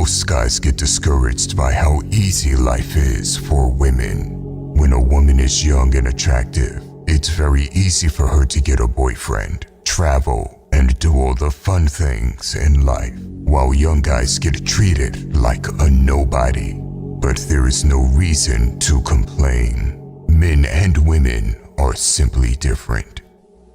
Most guys get discouraged by how easy life is for women. When a woman is young and attractive, it's very easy for her to get a boyfriend, travel, and do all the fun things in life, while young guys get treated like a nobody. But there is no reason to complain. Men and women are simply different.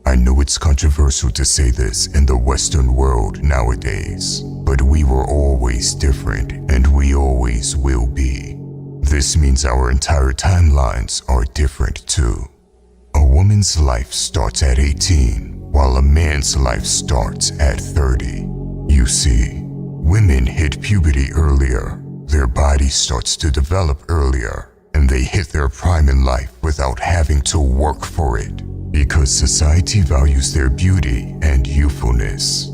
I know it's controversial to say this in the Western world nowadays, but we were always different and we always will be. This means our entire timelines are different too. A woman's life starts at 18, while a man's life starts at 30. You see, women hit puberty earlier, their body starts to develop earlier, and they hit their prime in life without having to work for it, because society values their beauty and youthfulness.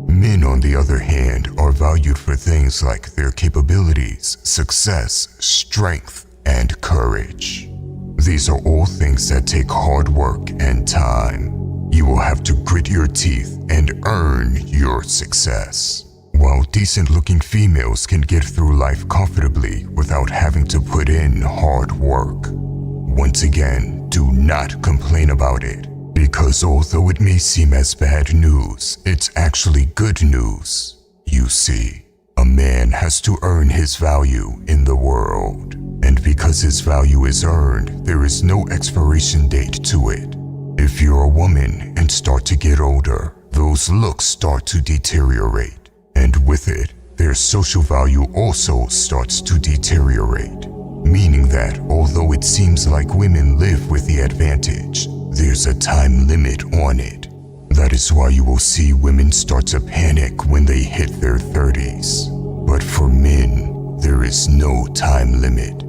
Men, on the other hand, are valued for things like their capabilities, success, strength, and courage. These are all things that take hard work and time. You will have to grit your teeth and earn your success. While decent-looking females can get through life comfortably without having to put in hard work. Once again, do not complain about it, because although it may seem as bad news, it's actually good news. You see, a man has to earn his value in the world, and because his value is earned, there is no expiration date to it. If you're a woman and start to get older, those looks start to deteriorate, and with it, their social value also starts to deteriorate. Meaning that although it seems like women live with the advantage, there's a time limit on it. That is why you will see women start to panic when they hit their 30s. But for men, there is no time limit.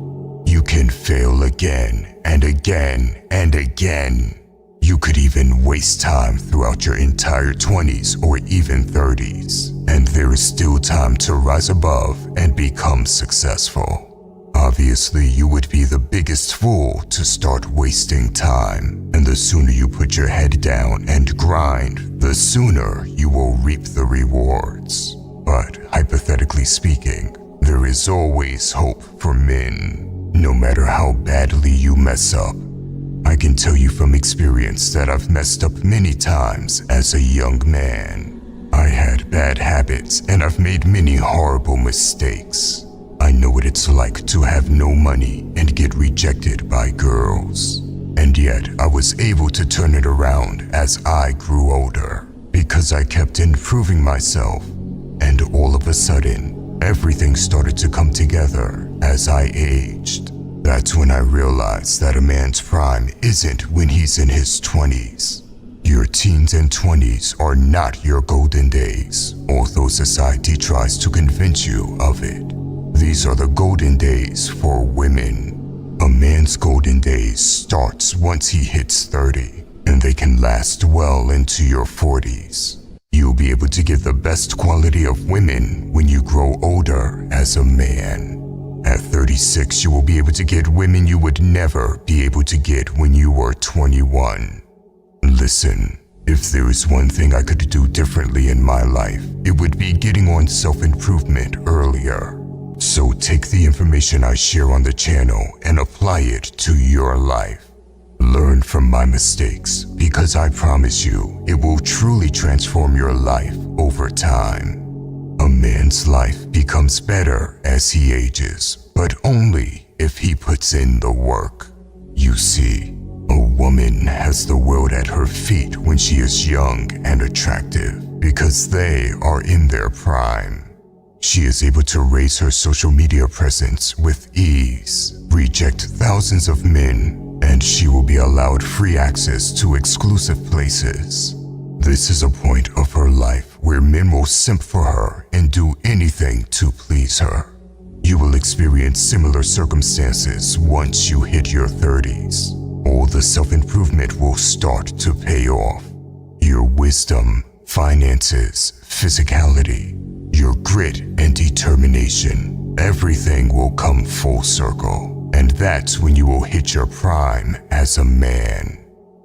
You can fail again and again and again. You could even waste time throughout your entire 20s or even 30s, and there is still time to rise above and become successful. Obviously, you would be the biggest fool to start wasting time, and the sooner you put your head down and grind, the sooner you will reap the rewards. But hypothetically speaking, there is always hope for men, no matter how badly you mess up. I can tell you from experience that I've messed up many times as a young man. I had bad habits and I've made many horrible mistakes. I know what it's like to have no money and get rejected by girls. And yet I was able to turn it around as I grew older, because I kept improving myself. And all of a sudden, everything started to come together as I aged. That's when I realized that a man's prime isn't when he's in his 20s. Your teens and 20s are not your golden days, although society tries to convince you of it. These are the golden days for women. A man's golden days starts once he hits 30, and they can last well into your 40s. You'll be able to get the best quality of women when you grow older as a man. At 36, you will be able to get women you would never be able to get when you were 21. Listen, if there is one thing I could do differently in my life, it would be getting on self-improvement earlier. So take the information I share on the channel and apply it to your life. Learn from my mistakes, because I promise you, it will truly transform your life over time. A man's life becomes better as he ages, but only if he puts in the work. You see, a woman has the world at her feet when she is young and attractive, because they are in their prime. She is able to raise her social media presence with ease, reject thousands of men, and she will be allowed free access to exclusive places. This is a point of her life where men will simp for her and do anything to please her. You will experience similar circumstances once you hit your 30s. All the self-improvement will start to pay off. Your wisdom, finances, physicality, your grit and determination, everything will come full circle. And that's when you will hit your prime as a man.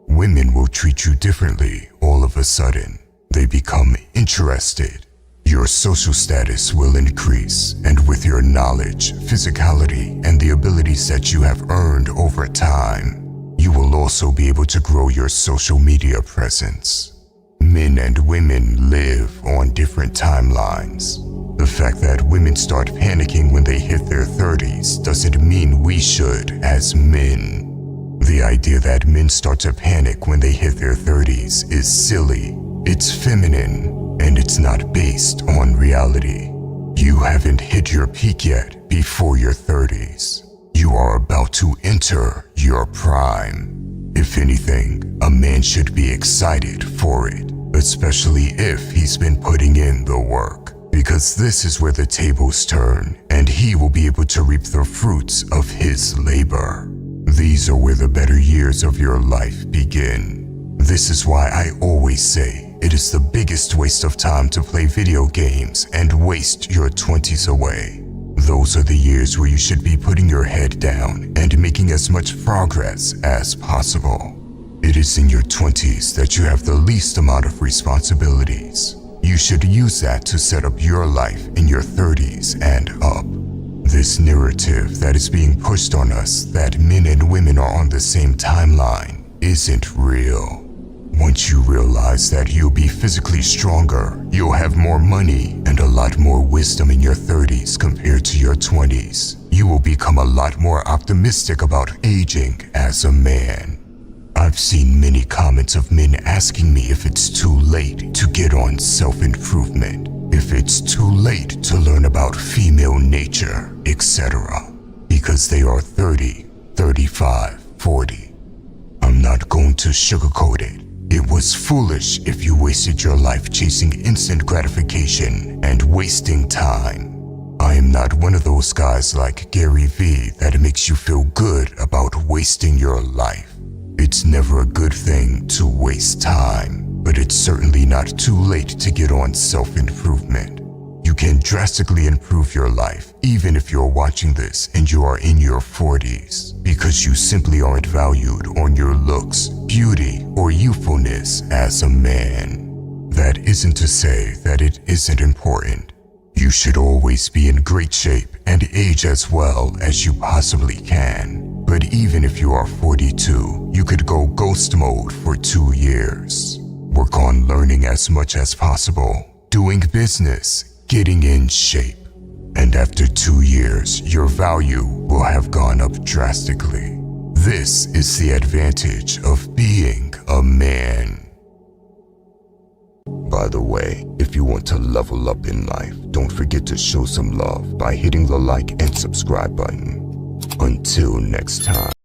Women will treat you differently all of a sudden. They become interested. Your social status will increase, and with your knowledge, physicality, and the abilities that you have earned over time, you will also be able to grow your social media presence. Men and women live on different timelines. The fact that women start panicking when they hit their 30s doesn't mean we should as men. The idea that men start to panic when they hit their 30s is silly. It's feminine, and it's not based on reality. You haven't hit your peak yet before your 30s. You are about to enter your prime. If anything, a man should be excited for it, especially if he's been putting in the work, because this is where the tables turn, and he will be able to reap the fruits of his labor. These are where the better years of your life begin. This is why I always say it is the biggest waste of time to play video games and waste your 20s away. Those are the years where you should be putting your head down and making as much progress as possible. It is in your 20s that you have the least amount of responsibilities. You should use that to set up your life in your 30s and up. This narrative that is being pushed on us that men and women are on the same timeline isn't real. Once you realize that you'll be physically stronger, you'll have more money and a lot more wisdom in your 30s compared to your 20s, you will become a lot more optimistic about aging as a man. I've seen many comments of men asking me if it's too late to get on self-improvement, if it's too late to learn about female nature, etc. Because they are 30, 35, 40. I'm not going to sugarcoat it. It was foolish if you wasted your life chasing instant gratification and wasting time. I am not one of those guys like Gary Vee that makes you feel good about wasting your life. It's never a good thing to waste time, but it's certainly not too late to get on self-improvement. You can drastically improve your life even if you're watching this and you are in your 40s, because you simply aren't valued on your looks, beauty, or youthfulness as a man. That isn't to say that it isn't important. You should always be in great shape and age as well as you possibly can. But even if you are 42, you could go ghost mode for 2 years. Work on learning as much as possible, doing business, getting in shape. And after 2 years, your value will have gone up drastically. This is the advantage of being a man. By the way, if you want to level up in life, don't forget to show some love by hitting the like and subscribe button. Until next time.